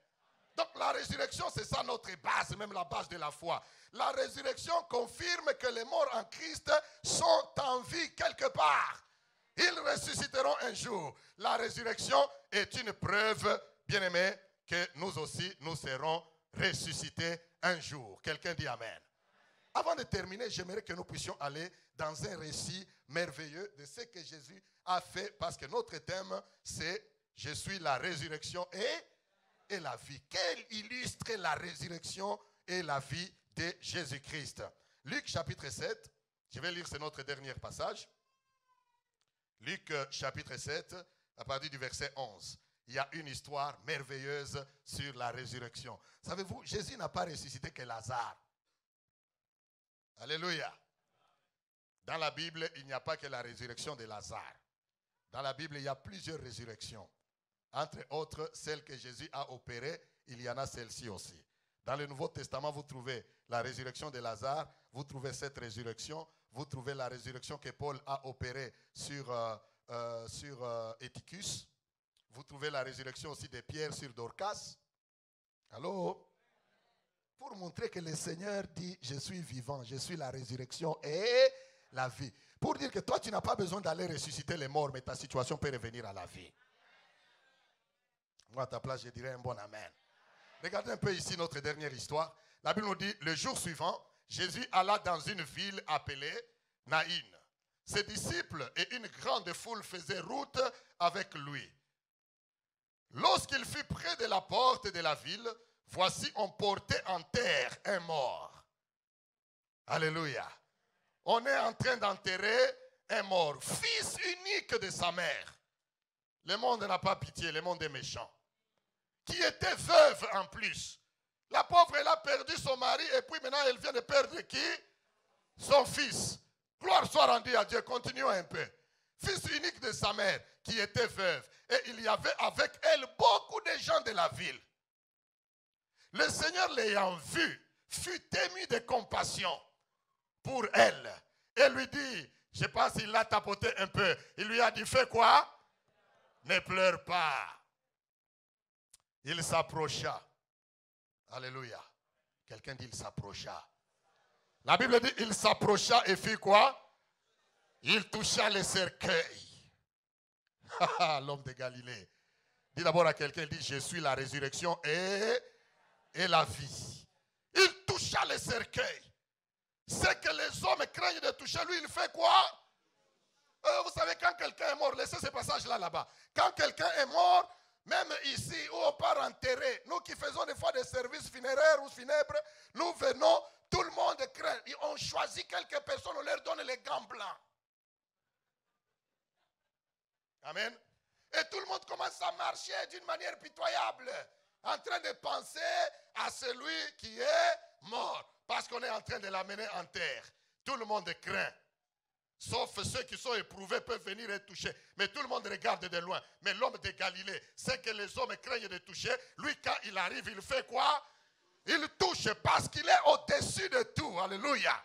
Donc la résurrection, c'est ça notre base, même la base de la foi. La résurrection confirme que les morts en Christ sont en vie quelque part. Ils ressusciteront un jour. La résurrection est une preuve, bien aimé, que nous aussi, nous serons ressuscités un jour. Quelqu'un dit Amen. Avant de terminer, j'aimerais que nous puissions aller dans un récit merveilleux de ce que Jésus a fait, parce que notre thème, c'est « Je suis la résurrection et la vie ». Quelle illustre la résurrection et la vie de Jésus-Christ? Luc chapitre 7, je vais lire, c'est notre dernier passage. Luc chapitre 7, à partir du verset 11. Il y a une histoire merveilleuse sur la résurrection. Savez-vous, Jésus n'a pas ressuscité que Lazare. Alléluia. Dans la Bible, il n'y a pas que la résurrection de Lazare. Dans la Bible, il y a plusieurs résurrections. Entre autres, celle que Jésus a opérée, il y en a celle-ci aussi. Dans le Nouveau Testament, vous trouvez la résurrection de Lazare, vous trouvez cette résurrection, vous trouvez la résurrection que Paul a opérée sur Eutychus. Vous trouvez la résurrection aussi de Pierre sur Dorcas. Allô? Pour montrer que le Seigneur dit, je suis vivant, je suis la résurrection et la vie. Pour dire que toi, tu n'as pas besoin d'aller ressusciter les morts, mais ta situation peut revenir à la vie. Moi, à ta place, je dirais un bon amen. Regardez un peu ici notre dernière histoire. La Bible nous dit, le jour suivant, Jésus alla dans une ville appelée Naïn. Ses disciples et une grande foule faisaient route avec lui. Lorsqu'il fut près de la porte de la ville, voici on portait en terre un mort. Alléluia. On est en train d'enterrer un mort, fils unique de sa mère. Le monde n'a pas pitié, le monde est méchant. Qui était veuve en plus. La pauvre, elle a perdu son mari et puis maintenant elle vient de perdre qui? Son fils. Gloire soit rendue à Dieu. Continuons un peu. Fils unique de sa mère qui était veuve. Et il y avait avec elle beaucoup de gens de la ville. Le Seigneur l'ayant vue fut ému de compassion pour elle. Et lui dit, je pense qu'il l'a tapoté un peu. Il lui a dit, fais quoi? Ne pleure pas. Il s'approcha. Alléluia. Quelqu'un dit, il s'approcha. La Bible dit, il s'approcha et fit quoi? Il toucha le cercueil. L'homme de Galilée. Dis d'abord à quelqu'un, il dit, je suis la résurrection et la vie. Il toucha le cercueil. C'est que les hommes craignent de toucher, lui, il fait quoi? Vous savez, quand quelqu'un est mort, laissez ce passage-là là-bas. Quand quelqu'un est mort, même ici où on part enterrer, nous qui faisons des fois des services funéraires ou funèbres, nous venons, tout le monde craint. On choisit quelques personnes, on leur donne les gants blancs. Amen. Et tout le monde commence à marcher d'une manière pitoyable, en train de penser à celui qui est mort, parce qu'on est en train de l'amener en terre. Tout le monde craint. Sauf ceux qui sont éprouvés peuvent venir et toucher. Mais tout le monde regarde de loin. Mais l'homme de Galilée, c'est que les hommes craignent de toucher. Lui, quand il arrive, il fait quoi? Il touche parce qu'il est au-dessus de tout. Alléluia.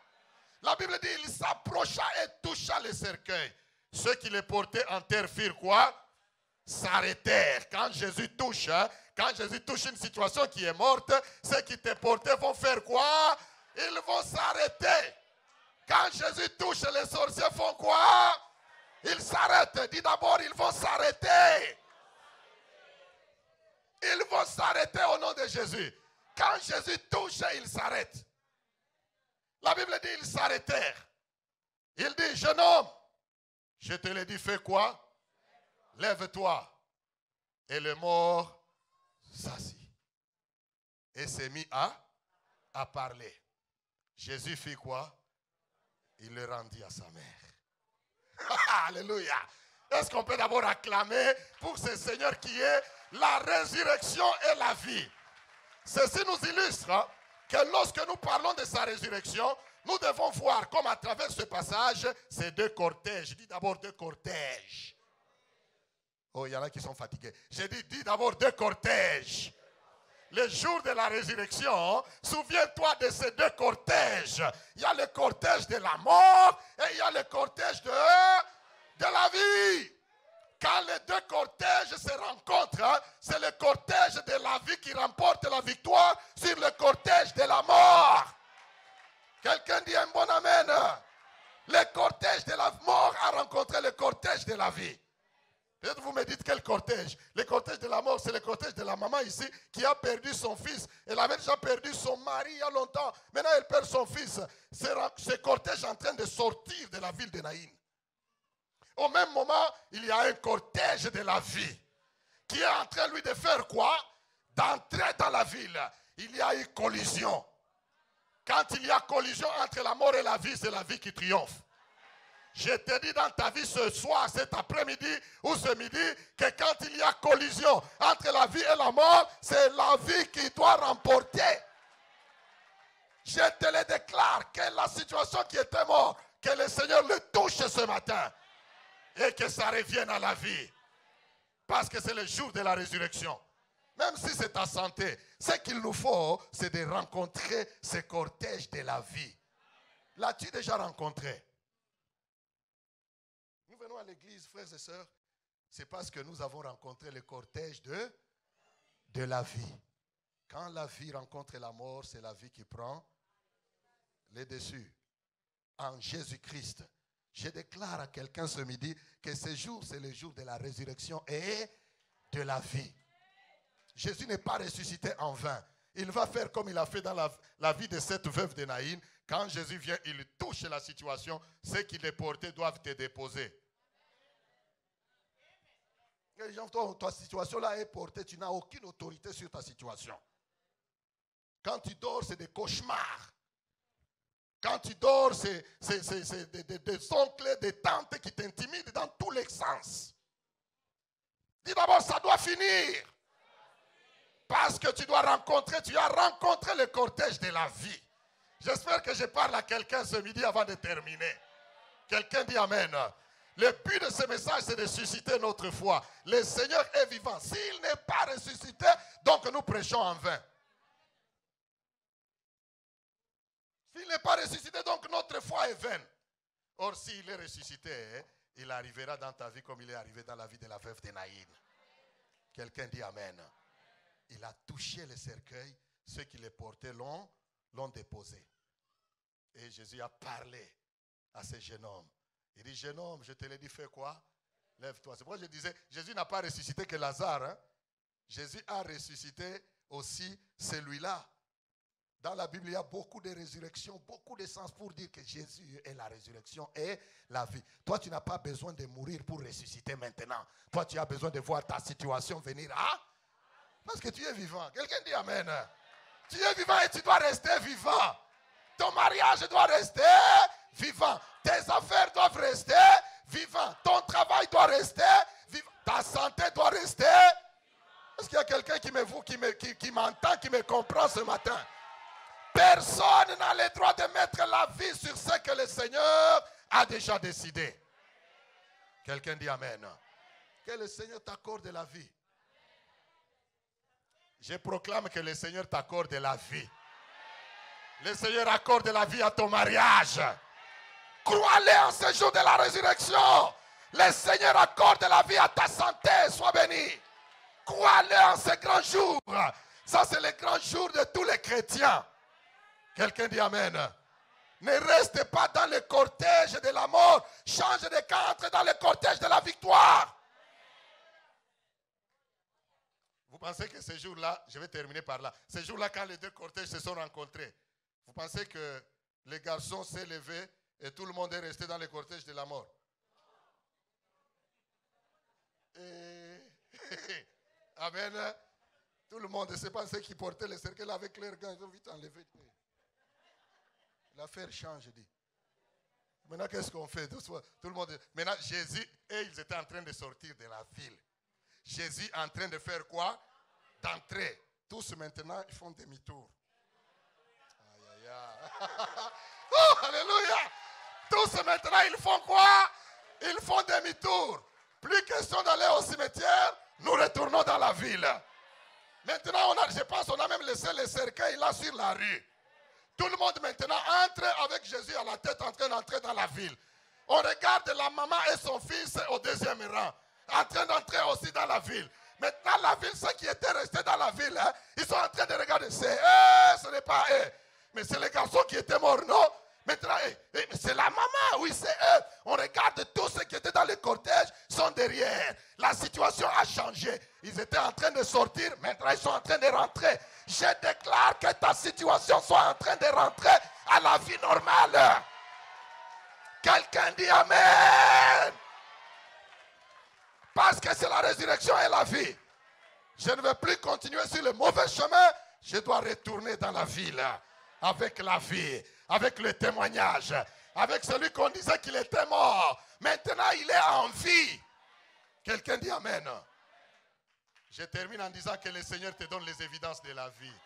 La Bible dit, il s'approcha et toucha le cercueil. Ceux qui les portaient en terre firent quoi? S'arrêtèrent. Quand Jésus touche une situation qui est morte, ceux qui te portaient vont faire quoi? Ils vont s'arrêter. Quand Jésus touche, les sorciers font quoi? Ils s'arrêtent. Dis d'abord, ils vont s'arrêter. Ils vont s'arrêter au nom de Jésus. Quand Jésus touche, ils s'arrêtent. La Bible dit, ils s'arrêtèrent. Il dit, jeune homme, je te l'ai dit, fais quoi? Lève-toi. Et le mort s'assit. Et s'est mis à parler. Jésus fit quoi? Il le rendit à sa mère. Alléluia. Est-ce qu'on peut d'abord acclamer pour ce Seigneur qui est la résurrection et la vie? Ceci nous illustre que lorsque nous parlons de sa résurrection, nous devons voir comme à travers ce passage, ces deux cortèges. Je dis d'abord deux cortèges. Oh, il y en a qui sont fatigués. J'ai dit, dis d'abord deux cortèges. Le jour de la résurrection, souviens-toi de ces deux cortèges. Il y a le cortège de la mort et il y a le cortège de la vie. Quand les deux cortèges se rencontrent, c'est le cortège de la vie qui remporte la victoire sur le cortège de la mort. Quelqu'un dit un bon amen. Le cortège de la mort a rencontré le cortège de la vie. Peut-être vous me dites quel cortège? Le cortège de la mort, c'est le cortège de la maman ici qui a perdu son fils. Elle avait déjà perdu son mari il y a longtemps. Maintenant, elle perd son fils. Ce cortège est en train de sortir de la ville de Naïn. Au même moment, il y a un cortège de la vie qui est en train, lui, de faire quoi? D'entrer dans la ville. Il y a une collision. Quand il y a collision entre la mort et la vie, c'est la vie qui triomphe. Je te dis dans ta vie ce soir, cet après-midi ou ce midi, que quand il y a collision entre la vie et la mort, c'est la vie qui doit remporter. Je te le déclare que la situation qui était morte, que le Seigneur le touche ce matin et que ça revienne à la vie. Parce que c'est le jour de la résurrection. Même si c'est ta santé, ce qu'il nous faut, c'est de rencontrer ce cortège de la vie. L'as-tu déjà rencontré? Nous venons à l'église, frères et sœurs, c'est parce que nous avons rencontré le cortège de la vie. Quand la vie rencontre la mort, c'est la vie qui prend les dessus. En Jésus-Christ, je déclare à quelqu'un ce midi que ce jour, c'est le jour de la résurrection et de la vie. Jésus n'est pas ressuscité en vain. Il va faire comme il a fait dans la vie de cette veuve de Naïn. Quand Jésus vient, il touche la situation. Ceux qui les portaient doivent te déposer. Et les gens, ta situation là est portée. Tu n'as aucune autorité sur ta situation. Quand tu dors, c'est des cauchemars. Quand tu dors, c'est des oncles, des tantes qui t'intimident dans tous les sens. Dis d'abord, ça doit finir. Parce que tu as rencontré le cortège de la vie. J'espère que je parle à quelqu'un ce midi avant de terminer. Quelqu'un dit amen. Le but de ce message, c'est de susciter notre foi. Le Seigneur est vivant. S'il n'est pas ressuscité, donc nous prêchons en vain. S'il n'est pas ressuscité, donc notre foi est vaine. Or, s'il est ressuscité, il arrivera dans ta vie comme il est arrivé dans la vie de la veuve de Naïn. Quelqu'un dit amen. Il a touché le cercueil. Ceux qui le portaient l'ont déposé. Et Jésus a parlé à ce jeune homme. Il dit, jeune homme, je te l'ai dit, fais quoi? Lève-toi. C'est pourquoi je disais, Jésus n'a pas ressuscité que Lazare. Hein? Jésus a ressuscité aussi celui-là. Dans la Bible, il y a beaucoup de résurrections, beaucoup de sens pour dire que Jésus est la résurrection et la vie. Toi, tu n'as pas besoin de mourir pour ressusciter maintenant. Toi, tu as besoin de voir ta situation venir. Ah? Parce que tu es vivant. Quelqu'un dit amen. Tu es vivant et tu dois rester vivant. Ton mariage doit rester vivant. Tes affaires doivent rester vivant. Ton travail doit rester vivant. Ta santé doit rester. Est-ce qu'il y a quelqu'un qui m'entend, qui me comprend ce matin? Personne n'a le droit de mettre la vie sur ce que le Seigneur a déjà décidé. Quelqu'un dit amen. Que le Seigneur t'accorde la vie. Je proclame que le Seigneur t'accorde la vie. Le Seigneur accorde la vie à ton mariage. Crois-le en ce jour de la résurrection. Le Seigneur accorde la vie à ta santé. Sois béni. Crois-le en ce grand jour. Ça, c'est le grand jour de tous les chrétiens. Quelqu'un dit Amen. Ne reste pas dans le cortège de la mort. Change de camp, entre dans le cortège de la victoire. Vous pensez que ce jour-là, je vais terminer par là, ce jour-là, quand les deux cortèges se sont rencontrés, vous pensez que les garçons s'est levé et tout le monde est resté dans le cortège de la mort? Amen. Tout le monde, c'est pas ceux qui portaient les cercueils avec leurs gants, ils ont vite enlevé. L'affaire change, dit. Maintenant, qu'est-ce qu'on fait? Tout le monde. Maintenant, Jésus, et ils étaient en train de sortir de la ville. Jésus est en train de faire quoi? D'entrer. Tous maintenant, ils font demi-tour. Aïe, aïe, aïe. Oh, alléluia. Tous maintenant, ils font quoi? Ils font demi-tour. Plus question d'aller au cimetière, nous retournons dans la ville. Maintenant, je pense qu'on a même laissé les cercueils là sur la rue. Tout le monde maintenant entre avec Jésus à la tête en train d'entrer dans la ville. On regarde la maman et son fils au deuxième rang, en train d'entrer aussi dans la ville. Maintenant, la ville, ceux qui étaient restés dans la ville, hein, ils sont en train de regarder. C'est eux, ce n'est pas eux. Mais c'est les garçons qui étaient morts, non? Maintenant, c'est la maman, oui, c'est eux. On regarde tous ceux qui étaient dans le cortège, sont derrière. La situation a changé. Ils étaient en train de sortir, maintenant ils sont en train de rentrer. Je déclare que ta situation soit en train de rentrer à la vie normale. Quelqu'un dit Amen. Parce que c'est la résurrection et la vie. Je ne veux plus continuer sur le mauvais chemin. Je dois retourner dans la ville avec la vie, avec le témoignage, avec celui qu'on disait qu'il était mort. Maintenant, il est en vie. Quelqu'un dit Amen. Je termine en disant que le Seigneur te donne les évidences de la vie.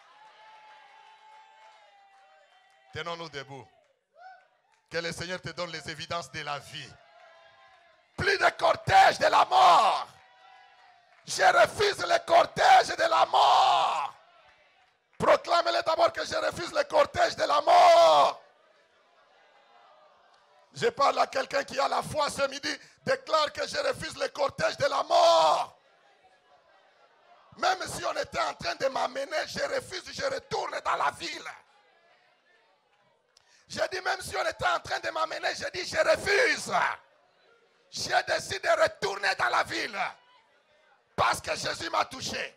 Tenons-nous debout. Que le Seigneur te donne les évidences de la vie. Plus de cortège de la mort. Je refuse le cortège de la mort. Proclamez-le d'abord que je refuse le cortège de la mort. Je parle à quelqu'un qui a la foi ce midi. Déclare que je refuse le cortège de la mort. Même si on était en train de m'amener, je refuse, je retourne dans la ville. Je dis même si on était en train de m'amener, je dis je refuse. Je décide de retourner dans la ville. Parce que Jésus m'a touché.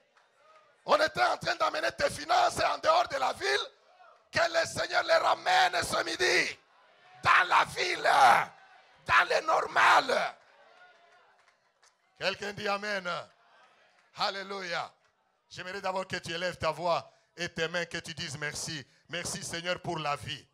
On était en train d'amener tes finances en dehors de la ville. Que le Seigneur les ramène ce midi. Dans la ville. Dans le normal. Quelqu'un dit Amen. Alléluia. J'aimerais d'abord que tu élèves ta voix et tes mains, que tu dises merci. Merci Seigneur pour la vie.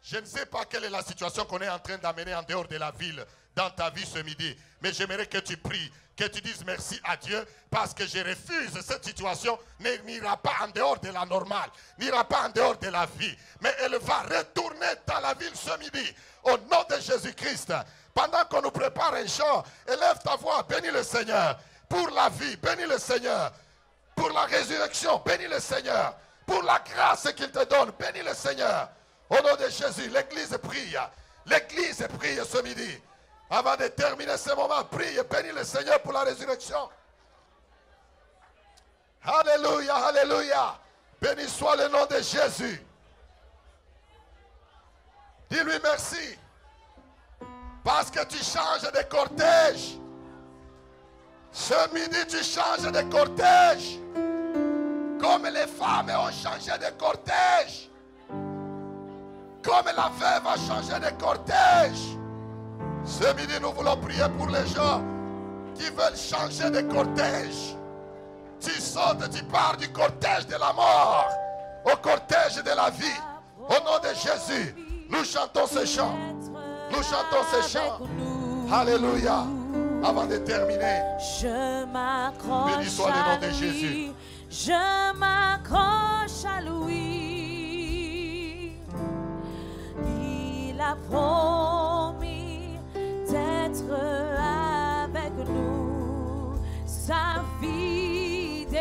Je ne sais pas quelle est la situation qu'on est en train d'amener en dehors de la ville dans ta vie ce midi. Mais j'aimerais que tu pries, que tu dises merci à Dieu parce que je refuse cette situation. N'ira pas en dehors de la normale, n'ira pas en dehors de la vie. Mais elle va retourner dans la ville ce midi au nom de Jésus-Christ. Pendant qu'on nous prépare un chant, élève ta voix, bénis le Seigneur. Pour la vie, bénis le Seigneur. Pour la résurrection, bénis le Seigneur. Pour la grâce qu'il te donne, bénis le Seigneur. Au nom de Jésus, l'Église prie. L'Église prie ce midi. Avant de terminer ce moment, prie et bénis le Seigneur pour la résurrection. Alléluia, alléluia. Béni soit le nom de Jésus. Dis-lui merci. Parce que tu changes de cortège. Ce midi, tu changes de cortège. Comme les femmes ont changé de cortège. Comme la veuve a changé de cortège. Ce midi, nous voulons prier pour les gens qui veulent changer de cortège. Tu sautes, tu pars du cortège de la mort au cortège de la vie. Au nom de Jésus, nous chantons ce chant. Nous chantons ce chant. Alléluia. Avant de terminer, je m'accroche béni soit le nom de Jésus. Je m'accroche à lui. Il a promis d'être avec nous. Sa fidélité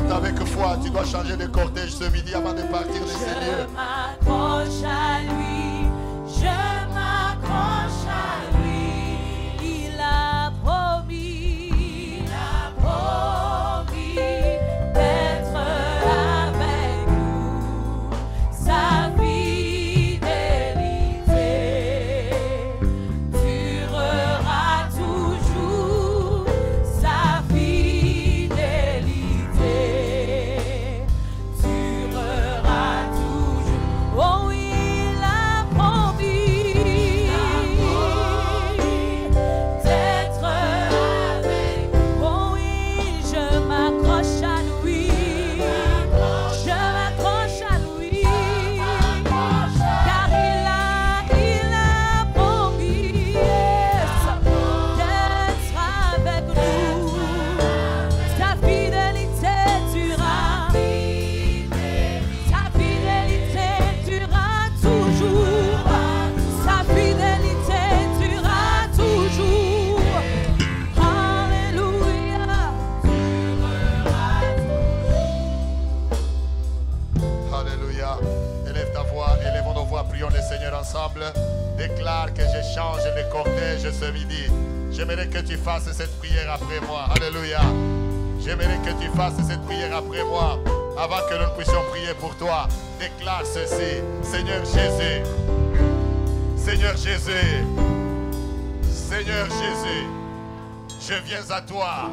Chante avec foi, tu dois changer de cortège ce midi avant de partir de ces lieux. Je m'accroche à lui, je m'accroche à lui. Il a promis d'être avec nous. Sa fidélité durera toujours. Sa fidélité durera toujours. Oh, il a promis d'être avec nous. Oh oui, je m'accroche à lui. Je m'accroche à lui. Car il a promis d'être avec nous. Sa fidélité durera. Sa fidélité durera toujours. Sa fidélité durera toujours. Alléluia. Alléluia. Élève ta voix, élevons nos voix, prions le Seigneur ensemble. Déclare que je change de cortège ce midi. J'aimerais que tu fasses cette prière après moi. Alléluia. J'aimerais que tu fasses cette prière après moi. Avant que nous puissions prier pour toi, déclare ceci. Seigneur Jésus. Seigneur Jésus. Seigneur Jésus. Je viens à toi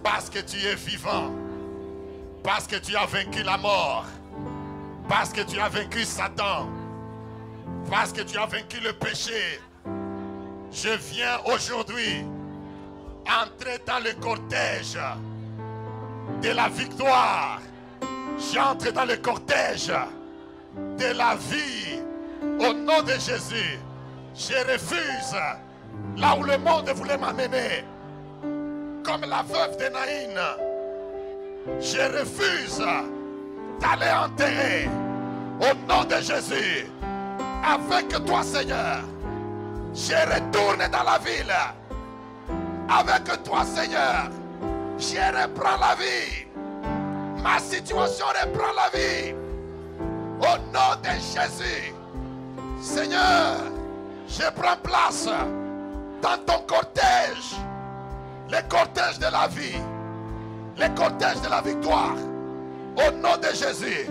parce que tu es vivant. Parce que tu as vaincu la mort. Parce que tu as vaincu Satan. Parce que tu as vaincu le péché. Je viens aujourd'hui entrer dans le cortège de la victoire. J'entre dans le cortège de la vie. Au nom de Jésus, je refuse là où le monde voulait m'amener. Comme la veuve de Naïn. Je refuse d'aller enterrer au nom de Jésus. Avec toi, Seigneur, je retourne dans la ville. Avec toi, Seigneur, je reprends la vie. Ma situation reprend la vie. Au nom de Jésus, Seigneur, je prends place dans ton cortège. Le cortège de la vie. Le cortège de la victoire. Au nom de Jésus.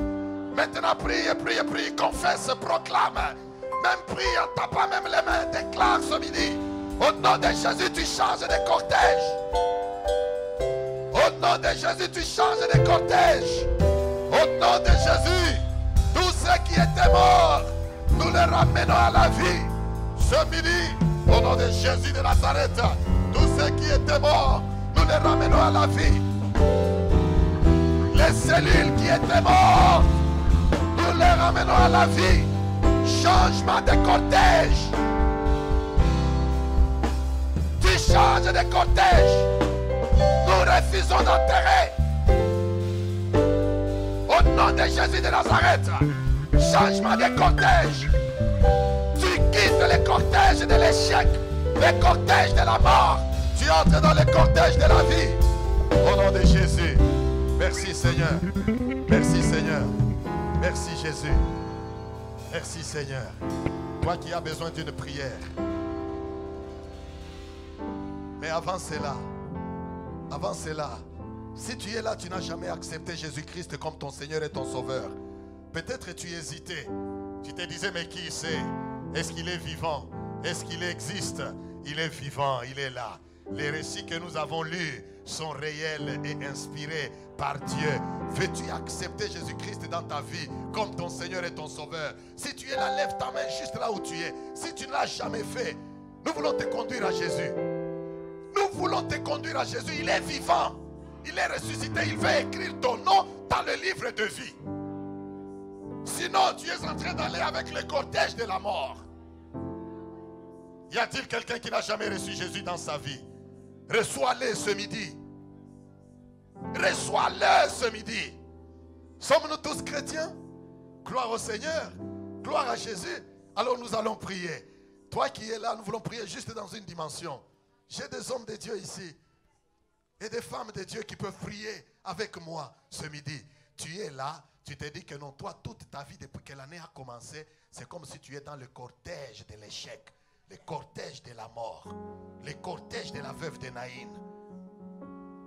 Maintenant, prie, prie, prie, confesse, proclame. Même prie en tapant même les mains. Déclare ce midi. Au nom de Jésus, tu changes de cortège. Au nom de Jésus, tu changes de cortège. Au nom de Jésus, tous ceux qui étaient morts, nous les ramenons à la vie. Ce midi, au nom de Jésus de Nazareth, tous ceux qui étaient morts, nous les ramenons à la vie. Les cellules qui étaient mortes, nous les ramenons à la vie. Changement de cortège. Tu changes de cortège. Nous refusons d'enterrer. Au nom de Jésus de Nazareth, changement de cortège. Tu quittes le cortège de l'échec, le cortège de la mort. Tu entres dans le cortège de la vie. Au nom de Jésus. Merci Seigneur. Merci Seigneur. Merci Jésus. Merci Seigneur. Toi qui as besoin d'une prière. Mais avant cela, si tu es là, tu n'as jamais accepté Jésus-Christ comme ton Seigneur et ton Sauveur. Peut-être tu hésitais. Tu te disais, mais qui c'est? Est-ce qu'il est vivant? Est-ce qu'il existe? Il est vivant, il est là. Les récits que nous avons lus sont réels et inspirés par Dieu. Veux-tu accepter Jésus-Christ dans ta vie comme ton Seigneur et ton Sauveur? Si tu es là, lève ta main juste là où tu es. Si tu ne l'as jamais fait, nous voulons te conduire à Jésus. Nous voulons te conduire à Jésus. Il est vivant. Il est ressuscité. Il veut écrire ton nom dans le livre de vie. Sinon, tu es en train d'aller avec le cortège de la mort. Y a-t-il quelqu'un qui n'a jamais reçu Jésus dans sa vie? Reçois-le ce midi. Reçois-le ce midi. Sommes-nous tous chrétiens? Gloire au Seigneur. Gloire à Jésus. Alors nous allons prier. Toi qui es là, nous voulons prier juste dans une dimension. J'ai des hommes de Dieu ici. Et des femmes de Dieu qui peuvent prier avec moi ce midi. Tu es là, tu te dis que non, toi, toute ta vie, depuis que l'année a commencé, c'est comme si tu es dans le cortège de l'échec, le cortège de la mort, le cortège de la veuve de Naïn.